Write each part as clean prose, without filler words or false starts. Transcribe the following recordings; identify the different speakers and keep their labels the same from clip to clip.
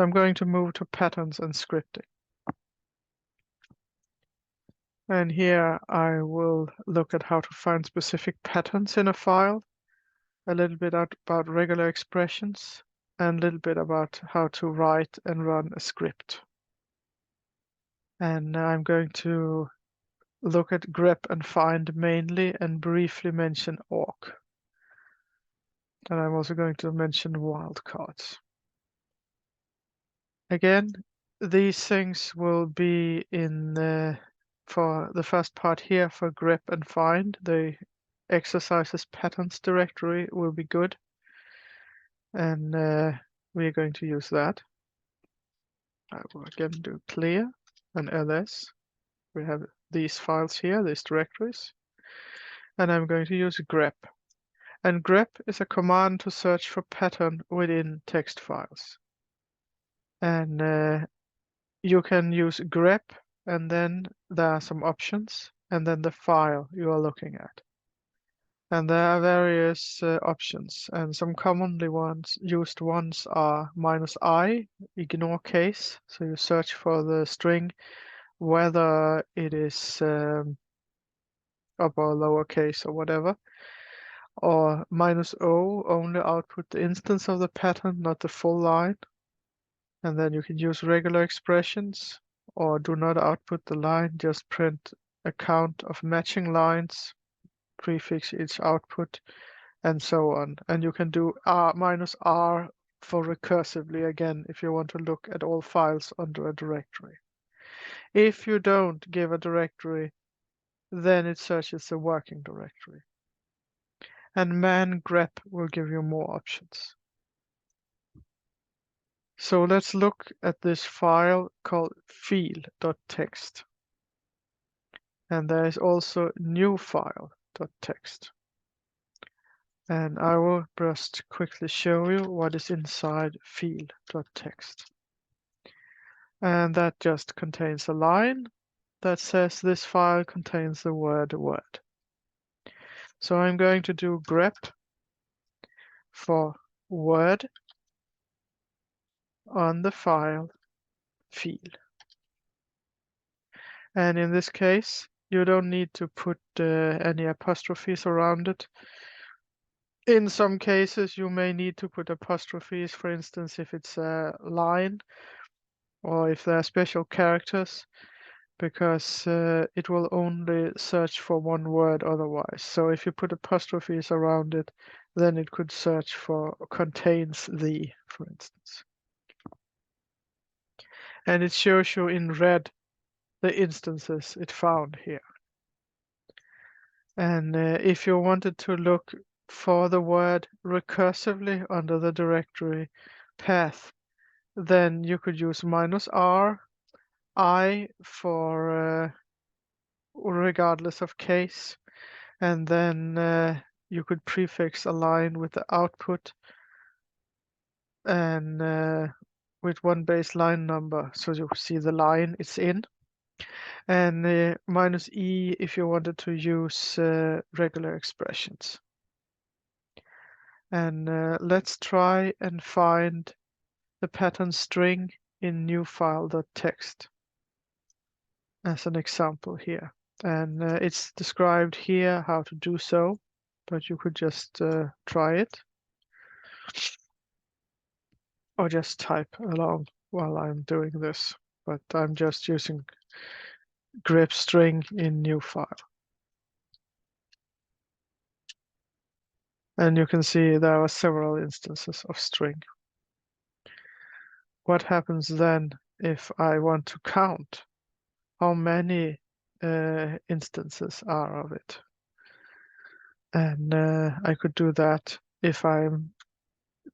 Speaker 1: So I'm going to move to patterns and scripting. And here I will look at how to find specific patterns in a file, a little bit about regular expressions, and a little bit about how to write and run a script. And I'm going to look at grep and find mainly and briefly mention awk. And I'm also going to mention wildcards. Again, these things will be in for the first part here for grep and find. The exercises patterns directory will be good. And we're going to use that. I will again do clear and ls. We have these files here, these directories. And I'm going to use grep. And grep is a command to search for pattern within text files. And you can use grep, and then there are some options, and then the file you are looking at. And there are various options, and some commonly used ones are -i, ignore case. So you search for the string, whether it is upper or lower case or whatever. Or -o, only output the instance of the pattern, not the full line. And then you can use regular expressions, or do not output the line, just print a count of matching lines, prefix each output, and so on. And you can do -r for recursively again if you want to look at all files under a directory. If you don't give a directory, then it searches the working directory. And man grep will give you more options. So let's look at this file called feel.txt. And there is also new file.txt. And I will just quickly show you what is inside feel.txt. And that just contains a line that says this file contains the word word. So I'm going to do grep for word on the file feel. And in this case, you don't need to put any apostrophes around it. In some cases, you may need to put apostrophes, for instance, if it's a line or if there are special characters, because it will only search for one word otherwise. So if you put apostrophes around it, then it could search for contains the, for instance. And it shows you in red the instances it found here. And if you wanted to look for the word recursively under the directory path, then you could use -r, I for regardless of case, and then you could prefix a line with the output and with one base line number, so you see the line it's in. And -e if you wanted to use regular expressions. And let's try and find the pattern string in new file.txt as an example here. And it's described here how to do so, but you could just try it. Or just type along while I'm doing this. But I'm just using grep string in new file. And you can see there are several instances of string. What happens then if I want to count how many instances are of it? And I could do that if I'm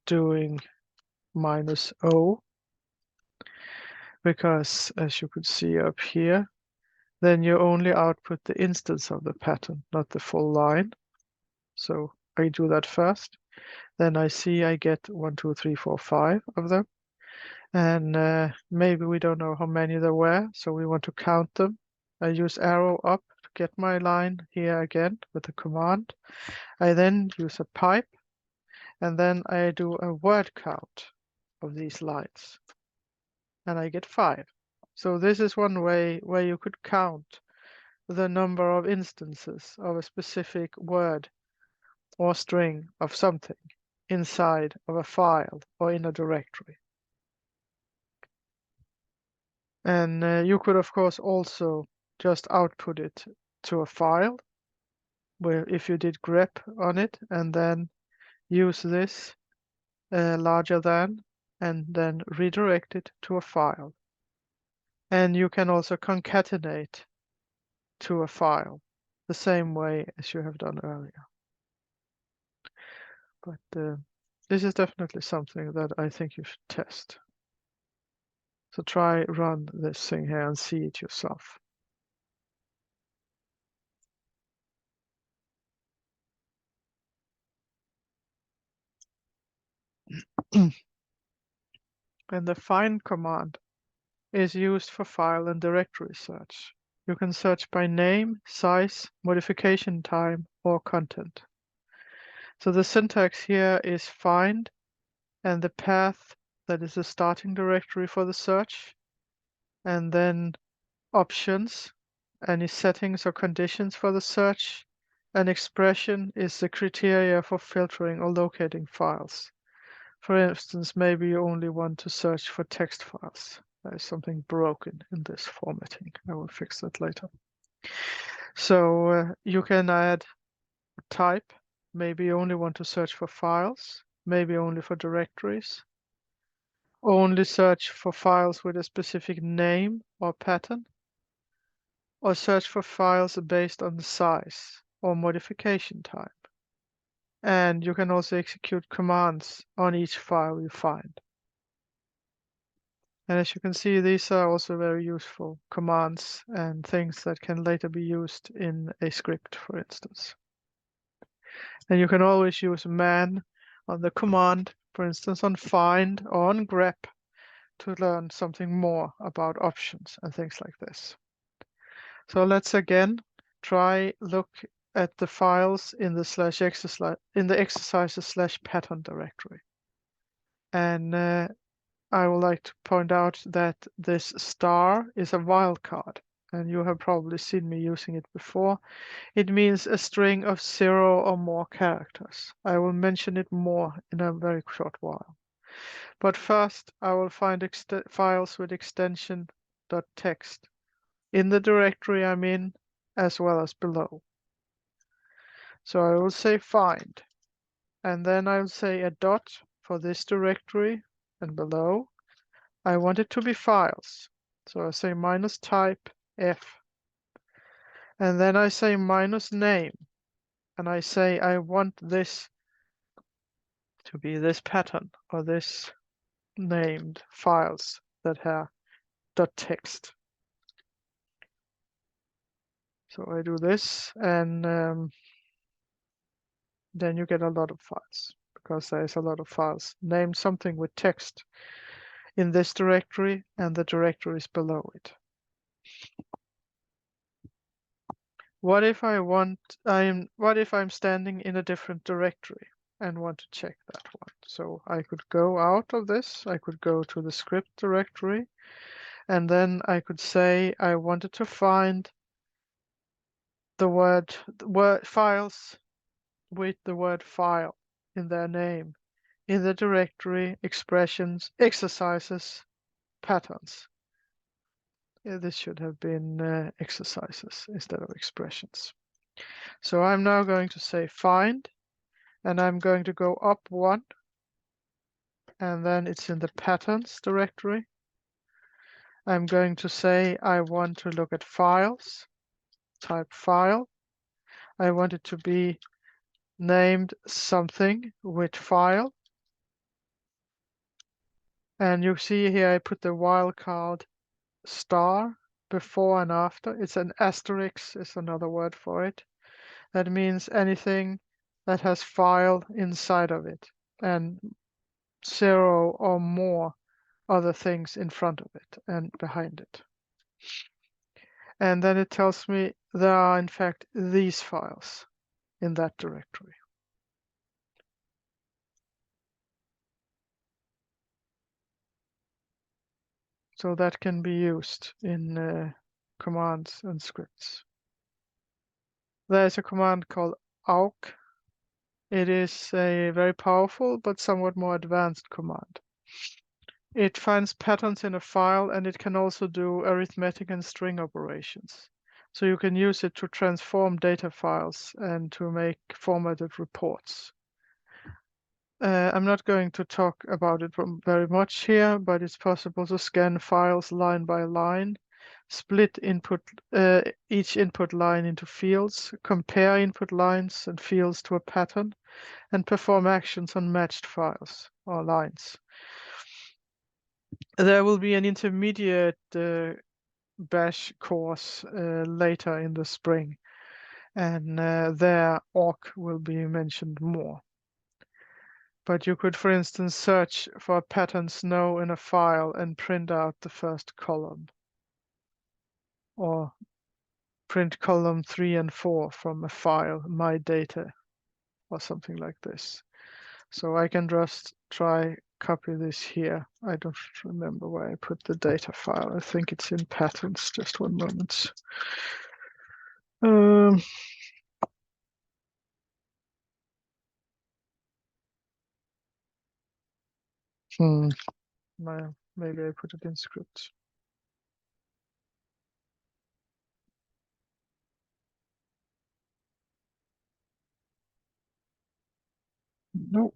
Speaker 1: doing -o, because as you could see up here, then you only output the instance of the pattern, not the full line. So I do that first. Then I see I get 1, 2, 3, 4, 5 of them. And maybe we don't know how many there were, so we want to count them. I use arrow up to get my line here again with the command. I then use a pipe, and then I do a word count of these lines. and I get 5. So this is one way where you could count the number of instances of a specific word or string of something inside of a file or in a directory. And you could, of course, also just output it to a file where if you did grep on it and then use this larger than and then redirect it to a file. And you can also concatenate to a file the same way as you have done earlier. But this is definitely something that I think you should test. So try run this thing here and see it yourself. And the find command is used for file and directory search. You can search by name, size, modification time, or content. So the syntax here is find and the path that is the starting directory for the search, and then options, any settings or conditions for the search, and expression is the criteria for filtering or locating files. For instance, maybe you only want to search for text files. There is something broken in this formatting. I will fix that later. So you can add a type. Maybe you only want to search for files, maybe only for directories. Only search for files with a specific name or pattern, or search for files based on the size or modification type. And you can also execute commands on each file you find. And as you can see, these are also very useful commands and things that can later be used in a script, for instance. And you can always use man on the command, for instance, on find or on grep to learn something more about options and things like this. So let's again try look at the files in the exercises/pattern directory. And I would like to point out that this star is a wildcard, and you have probably seen me using it before. It means a string of 0 or more characters. I will mention it more in a very short while. But first, I will find files with extension .text in the directory I'm in, as well as below. So I will say find, and then I'll say a dot for this directory, and below I want it to be files. So I say minus type F, and then I say minus name, and I say I want this to be this pattern or this named files that have .text. So I do this, and then you get a lot of files, because there is a lot of files named something with text in this directory and the directories below it. What if I'm standing in a different directory and want to check that one? So I could go out of this, I could go to the script directory, and then I could say I wanted to find the word files with the word file in their name in the directory expressions, exercises, patterns. This should have been exercises instead of expressions. So I'm now going to say find, and I'm going to go up 1, and then it's in the patterns directory. I'm going to say I want to look at files, type file. I want it to be named something with file. And you see here I put the wildcard star before and after. It's an asterisk is another word for it. That means anything that has file inside of it, and 0 or more other things in front of it and behind it. And then it tells me there are in fact these files in that directory. So that can be used in commands and scripts. There's a command called awk. It is a very powerful but somewhat more advanced command. It finds patterns in a file, and it can also do arithmetic and string operations. So you can use it to transform data files and to make formatted reports. I'm not going to talk about it very much here, but it's possible to scan files line by line, split each input line into fields, compare input lines and fields to a pattern, and perform actions on matched files or lines. There will be an intermediate bash course later in the spring, and there awk will be mentioned more. But you could, for instance, search for pattern snow in a file and print out the first column, or print column 3 and 4 from a file, my data, or something like this. So I can just try copy this here. I don't remember where I put the data file. I think it's in patterns. Just one moment. Maybe I put it in script. No.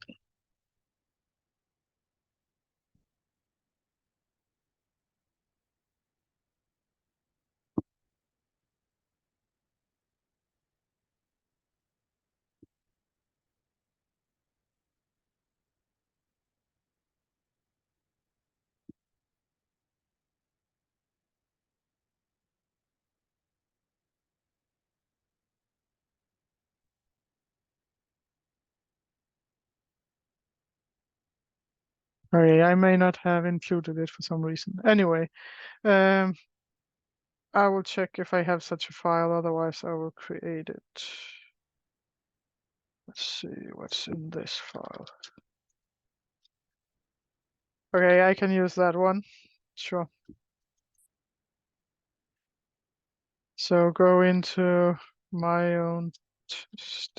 Speaker 1: Okay, I may not have included it for some reason. Anyway, I will check if I have such a file, otherwise I will create it. Let's see what's in this file. Okay, I can use that one. Sure. So go into my own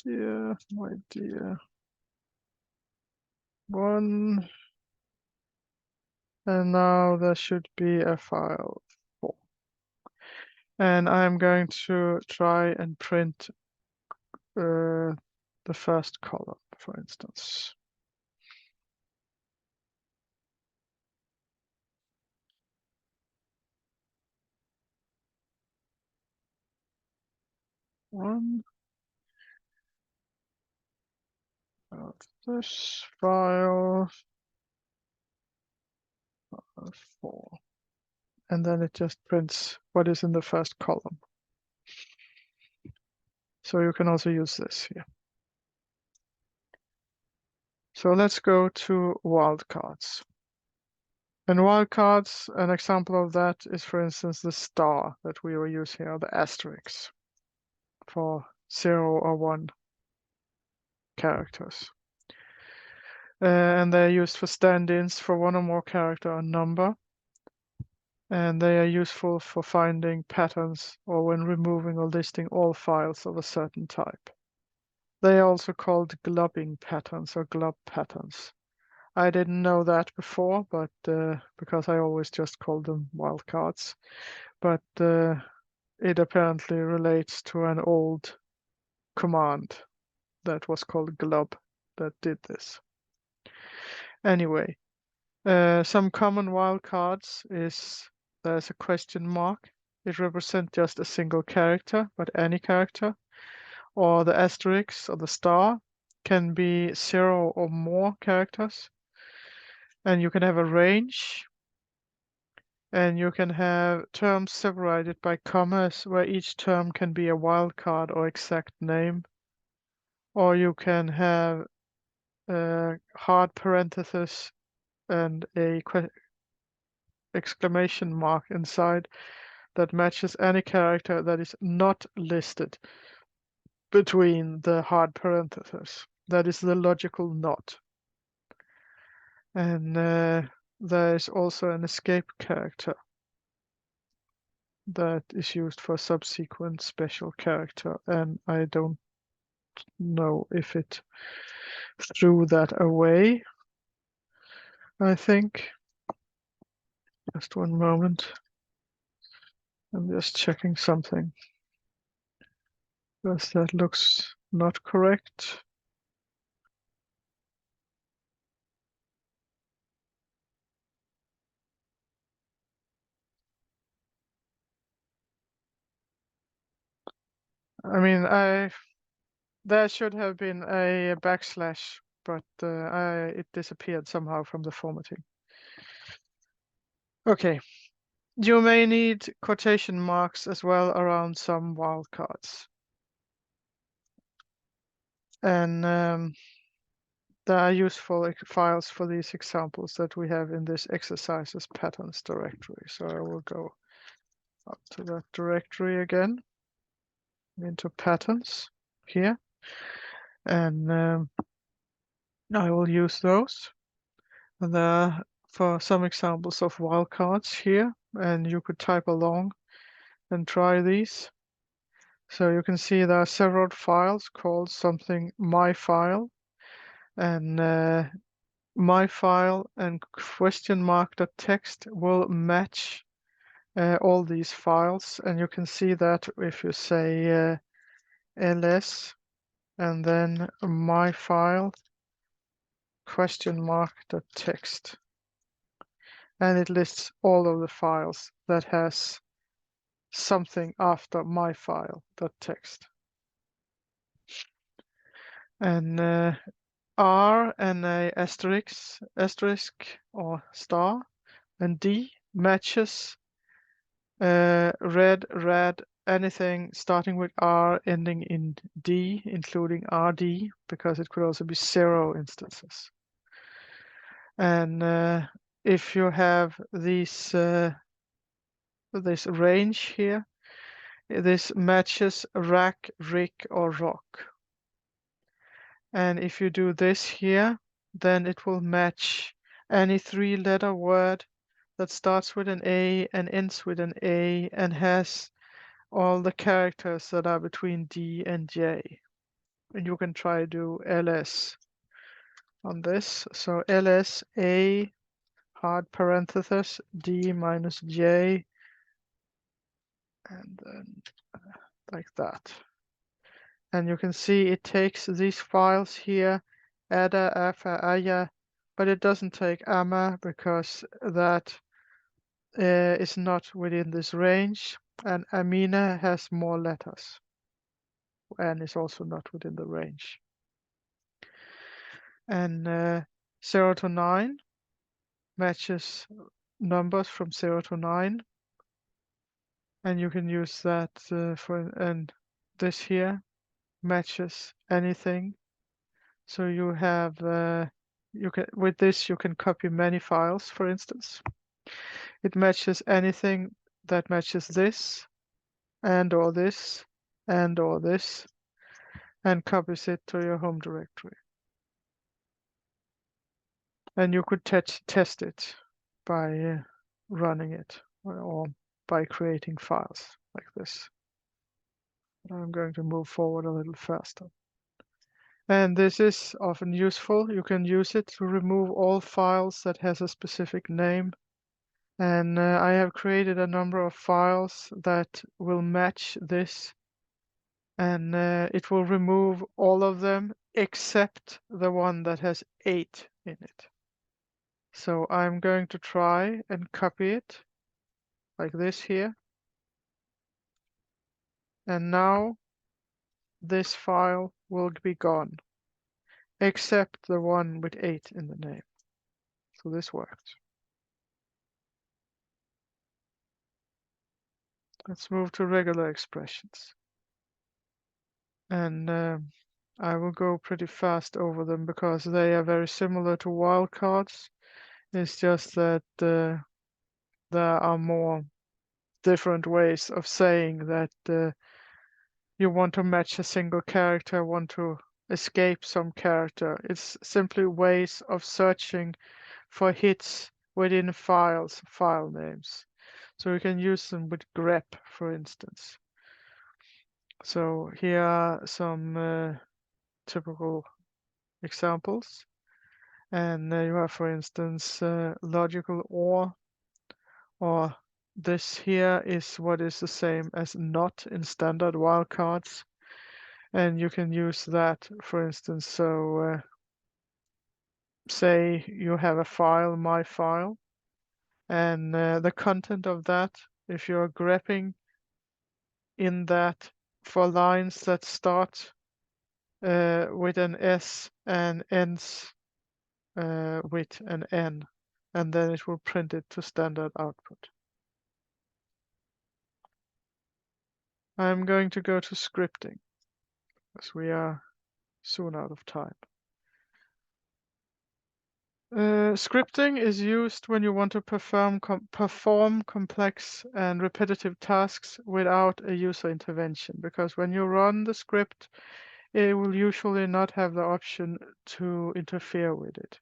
Speaker 1: dear, my dear one. And now there should be a file 4. And I'm going to try and print the first column, for instance. One of this file 4. And then it just prints what is in the first column. So you can also use this here. So let's go to wildcards. And wildcards, an example of that is, for instance, the star that we will use here, the asterisk, for 0 or 1 characters. And they're used for stand-ins for one or more character or number. And they are useful for finding patterns or when removing or listing all files of a certain type. They are also called globbing patterns or glob patterns. I didn't know that before, but because I always just called them wildcards. But it apparently relates to an old command that was called glob that did this. Anyway, some common wildcards is there's a question mark. It represents just a single character, but any character. Or the asterisk or the star can be 0 or more characters. And you can have a range. And you can have terms separated by commas where each term can be a wildcard or exact name. Or you can have hard parentheses and a exclamation mark inside that matches any character that is not listed between the hard parentheses. That is the logical not. And there is also an escape character that is used for subsequent special character, and I don't know if it threw that away. I think. Just one moment. I'm just checking something. Because that looks not correct. I mean, there should have been a backslash, but it disappeared somehow from the formatting. Okay. You may need quotation marks as well around some wildcards. And there are useful files for these examples that we have in this exercises patterns directory. So I will go up to that directory again, into patterns here, and I will use those. And there are for some examples of wildcards here, and you could type along and try these. So you can see there are several files called something my file, and my file and question mark.txt will match all these files, and you can see that if you say ls and then my file question mark.txt, and it lists all of the files that has something after my file.txt. And R and a asterisk or star, and D matches red, anything starting with R ending in D, including RD, because it could also be 0 instances. And if you have these this range here, this matches rack, rick, or rock. And if you do this here, then it will match any 3-letter word that starts with an A and ends with an A and has all the characters that are between D and J. And you can try to do ls on this. So ls A hard parenthesis D minus J, and then like that. And you can see it takes these files here, ada, afa, aya, but it doesn't take ama because that is not within this range, and amina has more letters and is also not within the range. And 0 to 9 matches numbers from 0 to 9, and you can use that and this here matches anything. So you have with this you can copy many files, for instance. It matches anything that matches this and or this and or this, and copies it to your home directory. And you could test it by running it or by creating files like this. But I'm going to move forward a little faster. And this is often useful. You can use it to remove all files that has a specific name. And I have created a number of files that will match this, and it will remove all of them except the one that has 8 in it. So I'm going to try and copy it like this here. And now this file will be gone, except the one with 8 in the name. So this worked. Let's move to regular expressions. And I will go pretty fast over them because they are very similar to wildcards. It's just that there are more different ways of saying that you want to match a single character, want to escape some character. It's simply ways of searching for hits within files, file names. So you can use them with grep, for instance. So here are some typical examples. And you have, for instance, logical or this here is what is the same as not in standard wildcards. And you can use that, for instance, so say you have a file, my file, and the content of that, if you're grepping in that for lines that start with an S and ends with an N, and then it will print it to standard output. I'm going to go to scripting, because we are soon out of time. Scripting is used when you want to perform complex and repetitive tasks without a user intervention, because when you run the script, it will usually not have the option to interfere with it.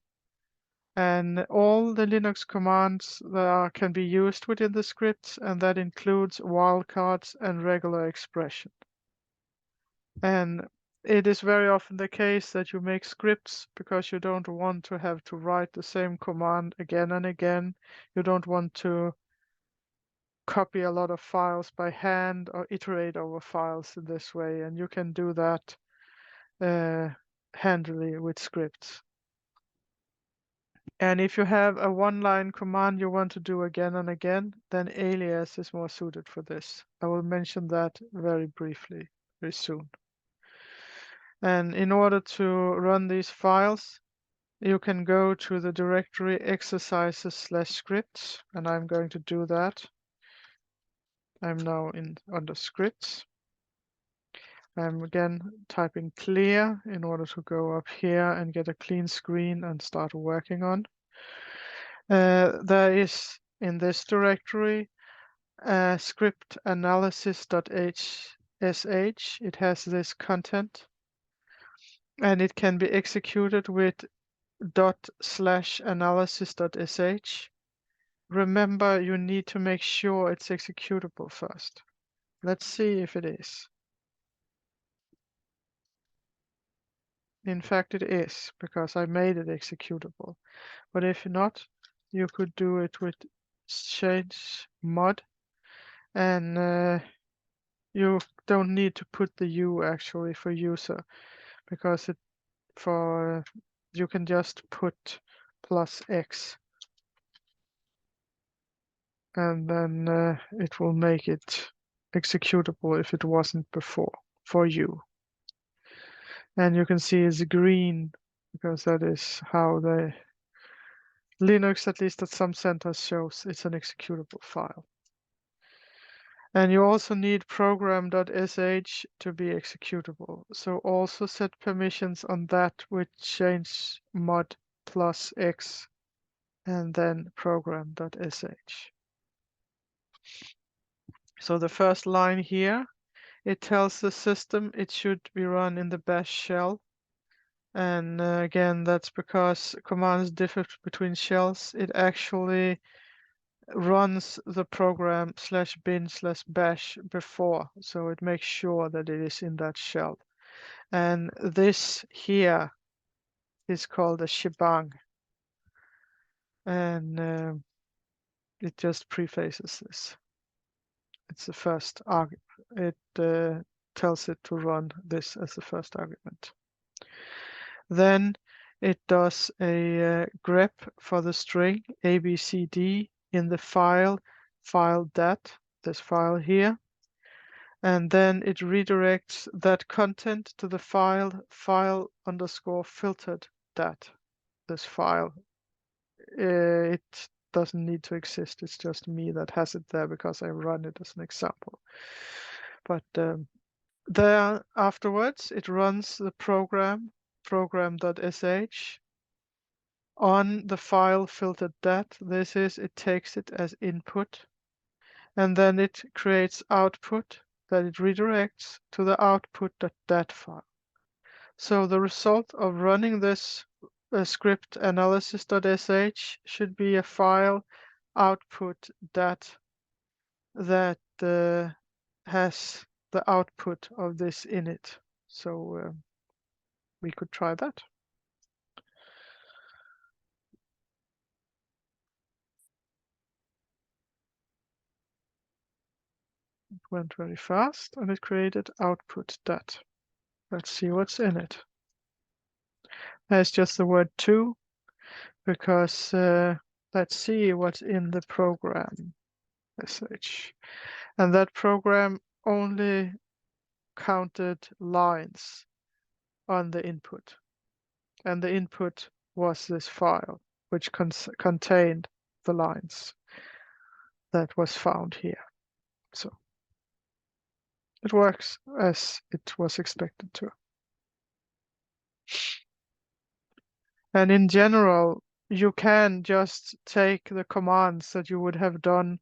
Speaker 1: And all the Linux commands that can be used within the scripts, and that includes wildcards and regular expression. And it is very often the case that you make scripts because you don't want to have to write the same command again and again. You don't want to copy a lot of files by hand or iterate over files in this way, and you can do that handily with scripts. And if you have a one-line command you want to do again and again, then alias is more suited for this. I will mention that very briefly, very soon. And in order to run these files, you can go to the directory exercises/scripts, and I'm going to do that. I'm now under scripts. I'm again typing clear in order to go up here and get a clean screen and start working on. There is in this directory script analysis.sh. It has this content, and it can be executed with /analysis.sh. Remember, you need to make sure it's executable first. Let's see if it is. In fact, it is, because I made it executable. But if not, you could do it with change mod, and you don't need to put the U actually for user, because you can just put +X, and then it will make it executable if it wasn't before for you. And you can see it's green because that is how the Linux, at least at some centers, shows it's an executable file. And you also need program.sh to be executable. So also set permissions on that with change mod +X and then program.sh. So the first line here, it tells the system it should be run in the bash shell. And again, that's because commands differ between shells. It actually runs the program /bin/bash before, so it makes sure that it is in that shell. And this here is called a shebang, and it just prefaces this. It's the first argument. It tells it to run this as the first argument. Then it does a grep for the string ABCD in the file dat, this file here. And then it redirects that content to the file_filtered dat, this file. It doesn't need to exist. It's just me that has it there because I run it as an example. But there afterwards, it runs the program.sh on the file filtered dat. This is, it takes it as input, and then it creates output that it redirects to the output.dat file. So the result of running this script analysis.sh should be a file output that has the output of this in it. So we could try that. It went very fast and it created output that. Let's see what's in it. There's just the word to, because let's see what's in the program sh. And that program only counted lines on the input. And the input was this file, which contained the lines that was found here. So it works as it was expected to. And in general, you can just take the commands that you would have done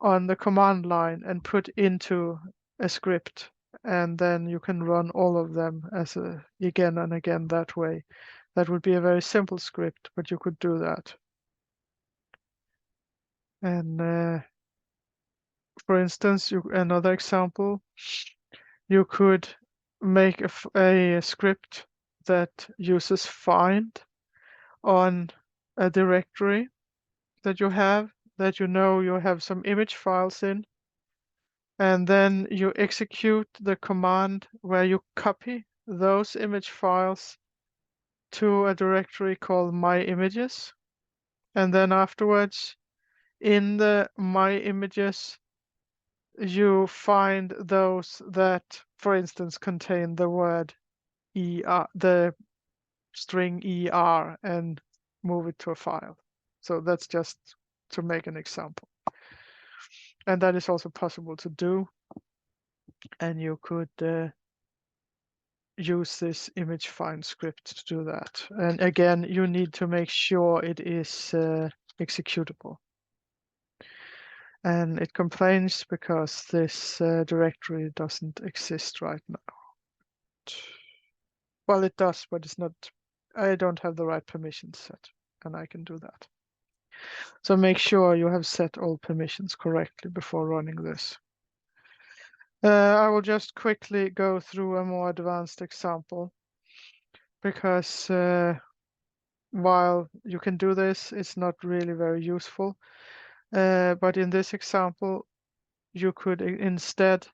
Speaker 1: on the command line and put into a script, and then you can run all of them as again and again that way. That would be a very simple script, but you could do that. And for instance, another example, you could make a script that uses find on a directory that you have, that you know you have some image files in, and then you execute the command where you copy those image files to a directory called my images, and then afterwards in the my images you find those that, for instance, contain the word er, the string er, and move it to a file. So that's just to make an example. And that is also possible to do. And you could use this image find script to do that. And again, you need to make sure it is executable. And it complains because this directory doesn't exist right now. Well, it does, but it's not. I don't have the right permissions set, and I can do that. So make sure you have set all permissions correctly before running this. I will just quickly go through a more advanced example, because while you can do this, it's not really very useful. But in this example, you could instead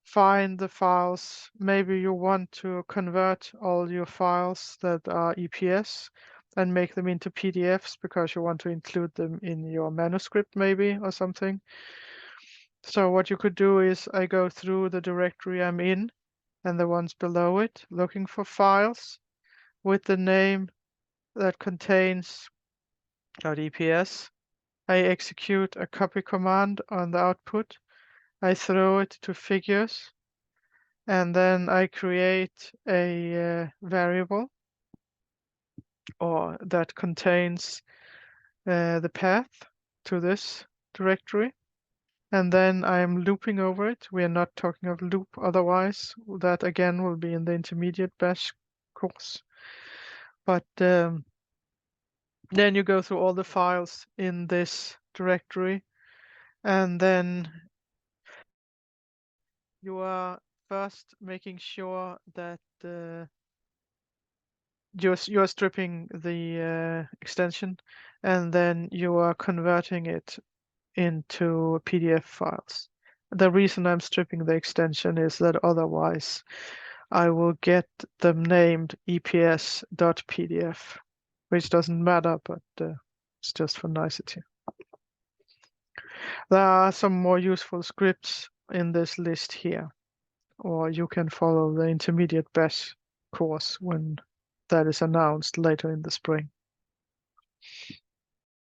Speaker 1: find the files. Maybe you want to convert all your files that are EPS and make them into PDFs because you want to include them in your manuscript maybe or something. So what you could do is I go through the directory I'm in and the ones below it, looking for files with the name that contains .eps. I execute a copy command on the output. I throw it to figures, and then I create a variable or that contains the path to this directory. And then I'm looping over it. We are not talking of loop otherwise. That again will be in the intermediate bash course. But then you go through all the files in this directory, and then you are first making sure that you're stripping the extension, and then you are converting it into PDF files. The reason I'm stripping the extension is that otherwise I will get them named eps.pdf, which doesn't matter, but it's just for nicety. There are some more useful scripts in this list here, or you can follow the intermediate bash course when that is announced later in the spring.